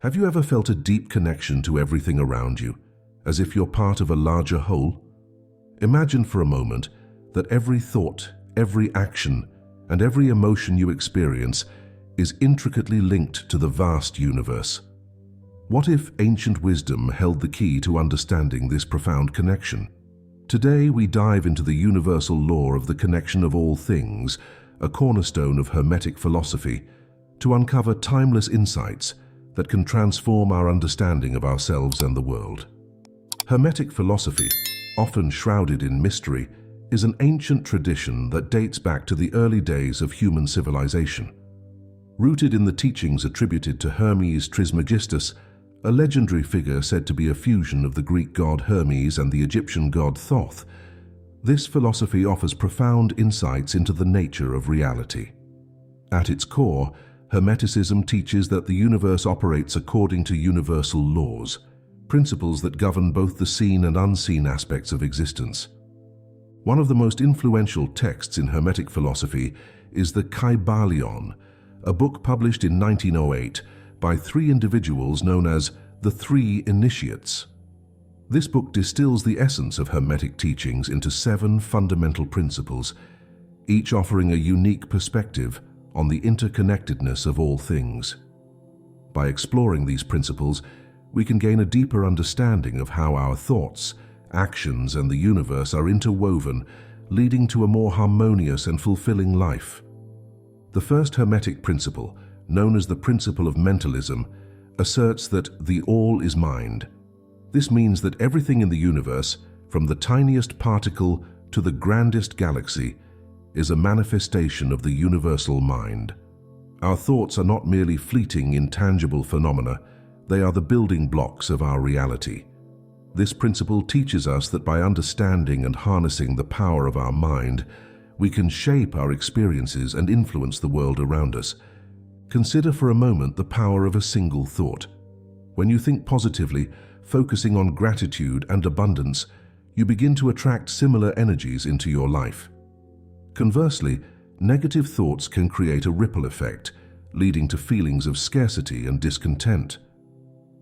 Have you ever felt a deep connection to everything around you, as if you're part of a larger whole? Imagine for a moment that every thought, every action, and every emotion you experience is intricately linked to the vast universe. What if ancient wisdom held the key to understanding this profound connection? Today we dive into the universal law of the connection of all things, a cornerstone of Hermetic philosophy, to uncover timeless insights that can transform our understanding of ourselves and the world. Hermetic philosophy, often shrouded in mystery, is an ancient tradition that dates back to the early days of human civilization. Rooted in the teachings attributed to Hermes Trismegistus, a legendary figure said to be a fusion of the Greek god Hermes and the Egyptian god Thoth, this philosophy offers profound insights into the nature of reality. At its core, Hermeticism teaches that the universe operates according to universal laws, principles that govern both the seen and unseen aspects of existence. One of the most influential texts in Hermetic philosophy is the Kybalion, a book published in 1908 by three individuals known as the Three Initiates. This book distills the essence of Hermetic teachings into 7 fundamental principles, each offering a unique perspective on the interconnectedness of all things. By exploring these principles, we can gain a deeper understanding of how our thoughts, actions, and the universe are interwoven, leading to a more harmonious and fulfilling life. The first Hermetic principle, known as the principle of Mentalism, asserts that the all is mind. This means that everything in the universe, from the tiniest particle to the grandest galaxy, is a manifestation of the universal mind. Our thoughts are not merely fleeting, intangible phenomena, they are the building blocks of our reality. This principle teaches us that by understanding and harnessing the power of our mind, we can shape our experiences and influence the world around us. Consider for a moment the power of a single thought. When you think positively, focusing on gratitude and abundance, you begin to attract similar energies into your life. Conversely, negative thoughts can create a ripple effect, leading to feelings of scarcity and discontent.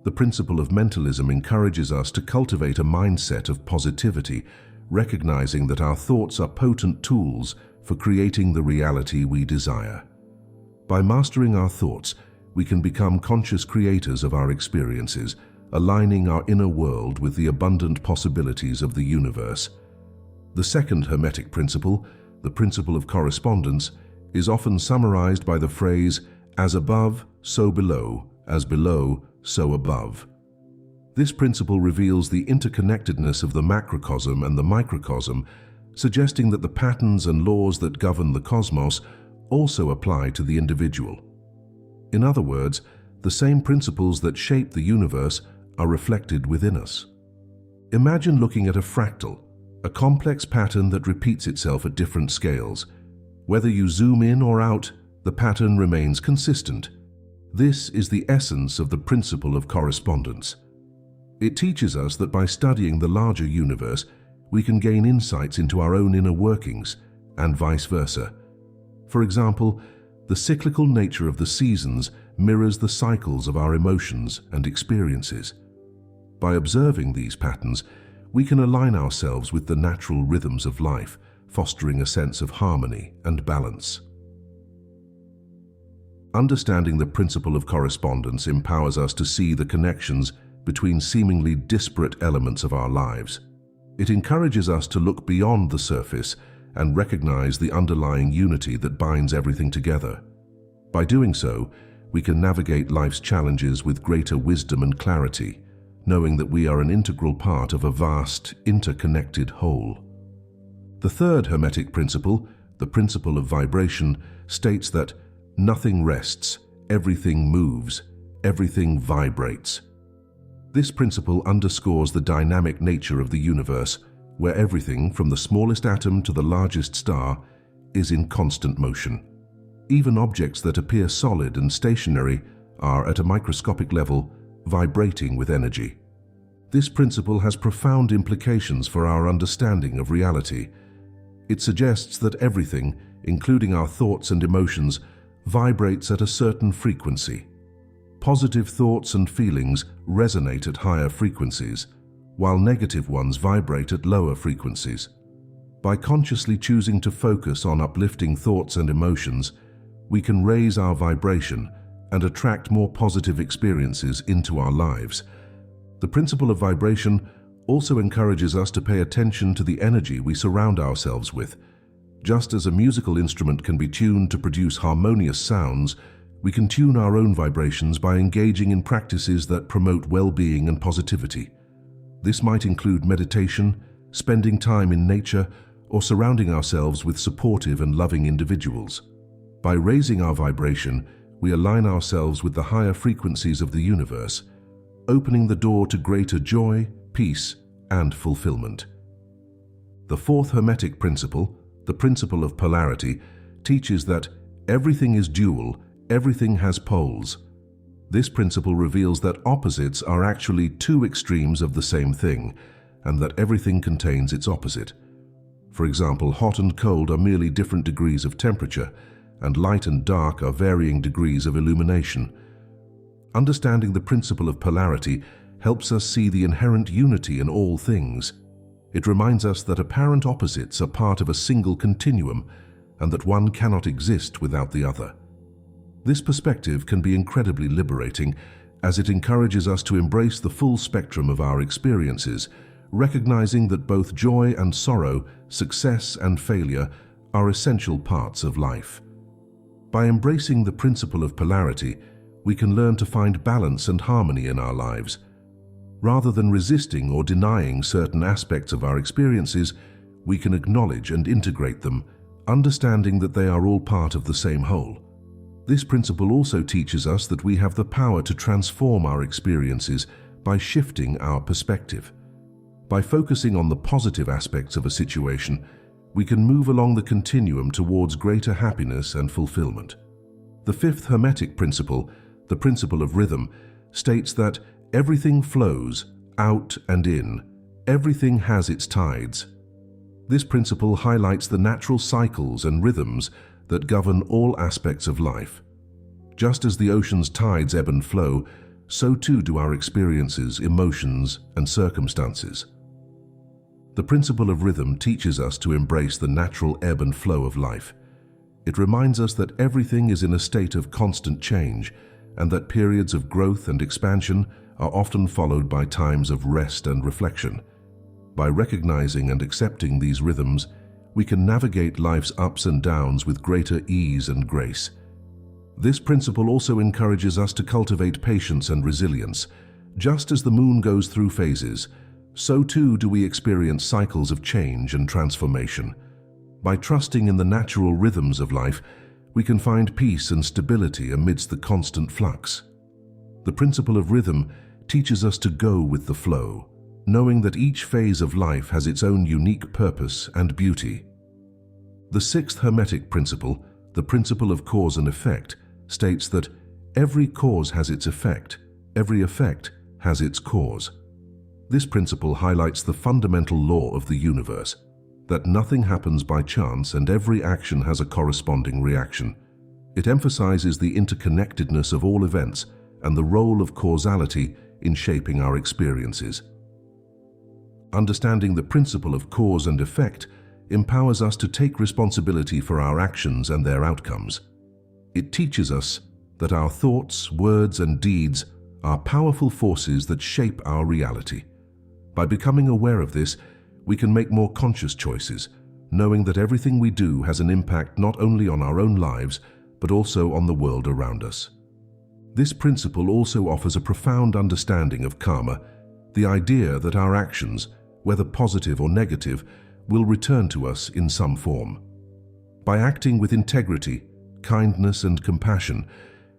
The principle of mentalism encourages us to cultivate a mindset of positivity, recognizing that our thoughts are potent tools for creating the reality we desire. By mastering our thoughts, we can become conscious creators of our experiences, aligning our inner world with the abundant possibilities of the universe. The second Hermetic principle, the principle of correspondence, is often summarized by the phrase, as above, so below, as below, so above. This principle reveals the interconnectedness of the macrocosm and the microcosm, suggesting that the patterns and laws that govern the cosmos also apply to the individual. In other words, the same principles that shape the universe are reflected within us. Imagine looking at a fractal, a complex pattern that repeats itself at different scales. Whether you zoom in or out, the pattern remains consistent. This is the essence of the principle of correspondence. It teaches us that by studying the larger universe, we can gain insights into our own inner workings, and vice versa. For example, the cyclical nature of the seasons mirrors the cycles of our emotions and experiences. By observing these patterns, we can align ourselves with the natural rhythms of life, fostering a sense of harmony and balance. Understanding the principle of correspondence empowers us to see the connections between seemingly disparate elements of our lives. It encourages us to look beyond the surface and recognize the underlying unity that binds everything together. By doing so, we can navigate life's challenges with greater wisdom and clarity, knowing that we are an integral part of a vast, interconnected whole. The third Hermetic principle, the principle of vibration, states that nothing rests, everything moves, everything vibrates. This principle underscores the dynamic nature of the universe, where everything, from the smallest atom to the largest star, is in constant motion. Even objects that appear solid and stationary are, at a microscopic level, vibrating with energy. This principle has profound implications for our understanding of reality. It suggests that everything, including our thoughts and emotions, vibrates at a certain frequency. Positive thoughts and feelings resonate at higher frequencies, while negative ones vibrate at lower frequencies. By consciously choosing to focus on uplifting thoughts and emotions, we can raise our vibration and attract more positive experiences into our lives. The principle of vibration also encourages us to pay attention to the energy we surround ourselves with. Just as a musical instrument can be tuned to produce harmonious sounds, we can tune our own vibrations by engaging in practices that promote well-being and positivity. This might include meditation, spending time in nature, or surrounding ourselves with supportive and loving individuals. By raising our vibration, we align ourselves with the higher frequencies of the universe, opening the door to greater joy, peace, and fulfillment. The fourth Hermetic principle, the principle of polarity, teaches that everything is dual, everything has poles. This principle reveals that opposites are actually two extremes of the same thing, and that everything contains its opposite. For example, hot and cold are merely different degrees of temperature, and light and dark are varying degrees of illumination. Understanding the principle of polarity helps us see the inherent unity in all things. It reminds us that apparent opposites are part of a single continuum, and that one cannot exist without the other. This perspective can be incredibly liberating, as it encourages us to embrace the full spectrum of our experiences, recognizing that both joy and sorrow, success and failure, are essential parts of life. By embracing the principle of polarity, we can learn to find balance and harmony in our lives. Rather than resisting or denying certain aspects of our experiences, we can acknowledge and integrate them, understanding that they are all part of the same whole. This principle also teaches us that we have the power to transform our experiences by shifting our perspective. By focusing on the positive aspects of a situation, we can move along the continuum towards greater happiness and fulfillment. The fifth Hermetic principle, the principle of rhythm, states that everything flows out and in. Everything has its tides. This principle highlights the natural cycles and rhythms that govern all aspects of life. Just as the ocean's tides ebb and flow, so too do our experiences, emotions, and circumstances. The principle of rhythm teaches us to embrace the natural ebb and flow of life. It reminds us that everything is in a state of constant change, and that periods of growth and expansion are often followed by times of rest and reflection. By recognizing and accepting these rhythms, we can navigate life's ups and downs with greater ease and grace. This principle also encourages us to cultivate patience and resilience. Just as the moon goes through phases, so too do we experience cycles of change and transformation. By trusting in the natural rhythms of life, we can find peace and stability amidst the constant flux. The principle of rhythm teaches us to go with the flow, knowing that each phase of life has its own unique purpose and beauty. The sixth Hermetic principle, the principle of cause and effect, states that every cause has its effect, every effect has its cause. This principle highlights the fundamental law of the universe, that nothing happens by chance and every action has a corresponding reaction. It emphasizes the interconnectedness of all events and the role of causality in shaping our experiences. Understanding the principle of cause and effect empowers us to take responsibility for our actions and their outcomes. It teaches us that our thoughts, words, and deeds are powerful forces that shape our reality. By becoming aware of this, we can make more conscious choices, knowing that everything we do has an impact not only on our own lives, but also on the world around us. This principle also offers a profound understanding of karma, the idea that our actions, whether positive or negative, will return to us in some form. By acting with integrity, kindness, and compassion,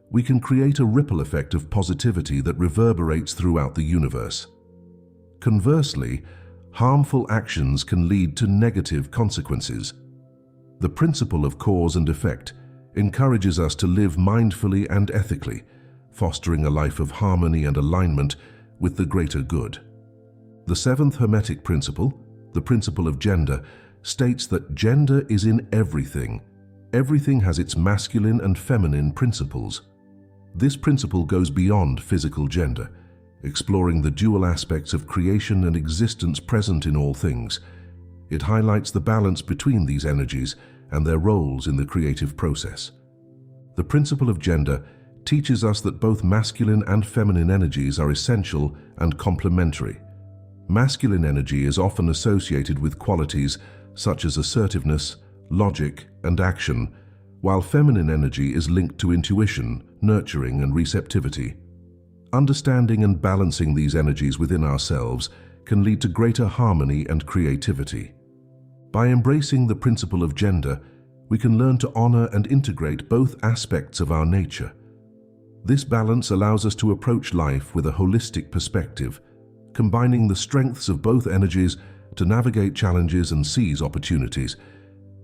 we can create a ripple effect of positivity that reverberates throughout the universe. Conversely, harmful actions can lead to negative consequences. The principle of cause and effect encourages us to live mindfully and ethically, fostering a life of harmony and alignment with the greater good. The seventh Hermetic principle, the principle of gender, states that gender is in everything. Everything has its masculine and feminine principles. This principle goes beyond physical gender, exploring the dual aspects of creation and existence present in all things. It highlights the balance between these energies and their roles in the creative process. The principle of gender teaches us that both masculine and feminine energies are essential and complementary. Masculine energy is often associated with qualities such as assertiveness, logic, and action, while feminine energy is linked to intuition, nurturing, and receptivity. Understanding and balancing these energies within ourselves can lead to greater harmony and creativity. By embracing the principle of gender, we can learn to honor and integrate both aspects of our nature. This balance allows us to approach life with a holistic perspective, combining the strengths of both energies to navigate challenges and seize opportunities.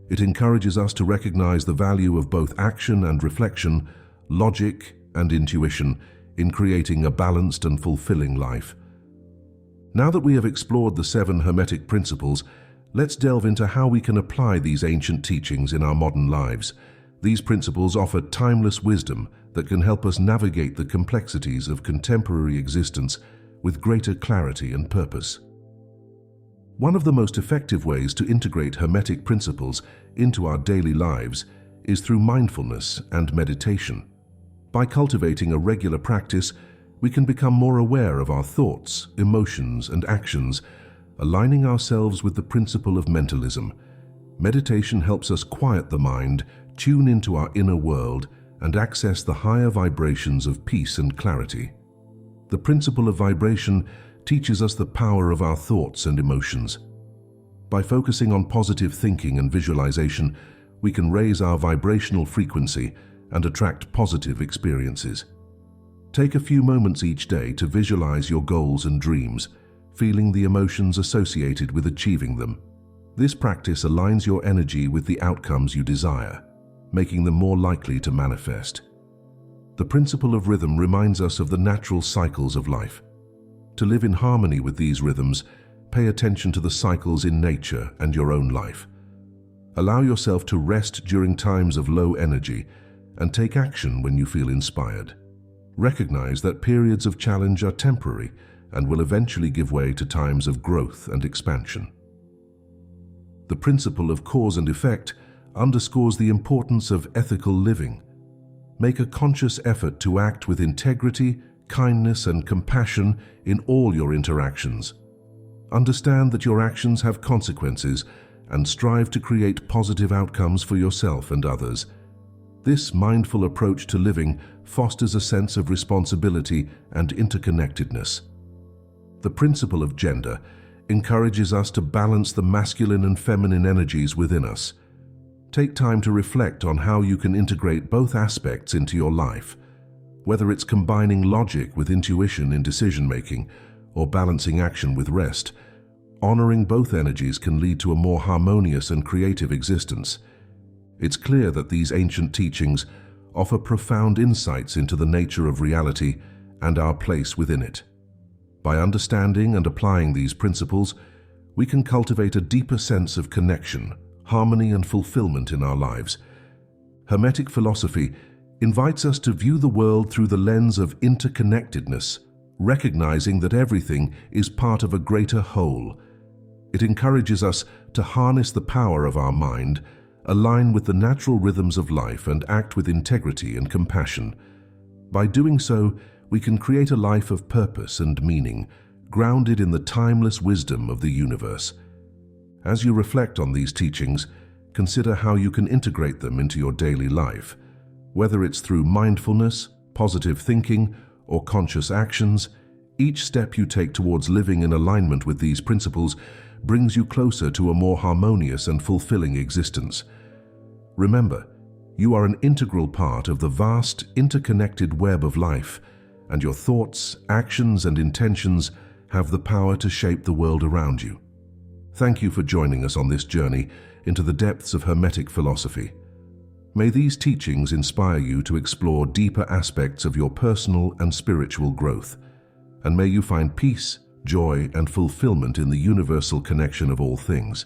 It encourages us to recognize the value of both action and reflection, logic and intuition, in creating a balanced and fulfilling life. Now that we have explored the 7 Hermetic principles, let's delve into how we can apply these ancient teachings in our modern lives. These principles offer timeless wisdom that can help us navigate the complexities of contemporary existence with greater clarity and purpose. One of the most effective ways to integrate Hermetic principles into our daily lives is through mindfulness and meditation. By cultivating a regular practice, we can become more aware of our thoughts, emotions, and actions, aligning ourselves with the principle of mentalism. Meditation helps us quiet the mind, tune into our inner world, and access the higher vibrations of peace and clarity. The principle of vibration teaches us the power of our thoughts and emotions. By focusing on positive thinking and visualization, we can raise our vibrational frequency and attract positive experiences. Take a few moments each day to visualize your goals and dreams, feeling the emotions associated with achieving them. This practice aligns your energy with the outcomes you desire, making them more likely to manifest. The principle of rhythm reminds us of the natural cycles of life. To live in harmony with these rhythms, pay attention to the cycles in nature and your own life. Allow yourself to rest during times of low energy and take action when you feel inspired. Recognize that periods of challenge are temporary and will eventually give way to times of growth and expansion. The principle of cause and effect underscores the importance of ethical living. Make a conscious effort to act with integrity, kindness, and compassion in all your interactions. Understand that your actions have consequences and strive to create positive outcomes for yourself and others. This mindful approach to living fosters a sense of responsibility and interconnectedness. The principle of gender encourages us to balance the masculine and feminine energies within us. Take time to reflect on how you can integrate both aspects into your life, whether it's combining logic with intuition in decision-making or balancing action with rest. Honoring both energies can lead to a more harmonious and creative existence. It's clear that these ancient teachings offer profound insights into the nature of reality and our place within it. By understanding and applying these principles, we can cultivate a deeper sense of connection, harmony, and fulfillment in our lives. Hermetic philosophy invites us to view the world through the lens of interconnectedness, recognizing that everything is part of a greater whole. It encourages us to harness the power of our mind, align with the natural rhythms of life, and act with integrity and compassion. By doing so, we can create a life of purpose and meaning, grounded in the timeless wisdom of the universe. As you reflect on these teachings, consider how you can integrate them into your daily life. Whether it's through mindfulness, positive thinking, or conscious actions, each step you take towards living in alignment with these principles brings you closer to a more harmonious and fulfilling existence. Remember, you are an integral part of the vast, interconnected web of life, and your thoughts, actions, and intentions have the power to shape the world around you. Thank you for joining us on this journey into the depths of Hermetic philosophy. May these teachings inspire you to explore deeper aspects of your personal and spiritual growth, and may you find peace, joy, and fulfillment in the universal connection of all things.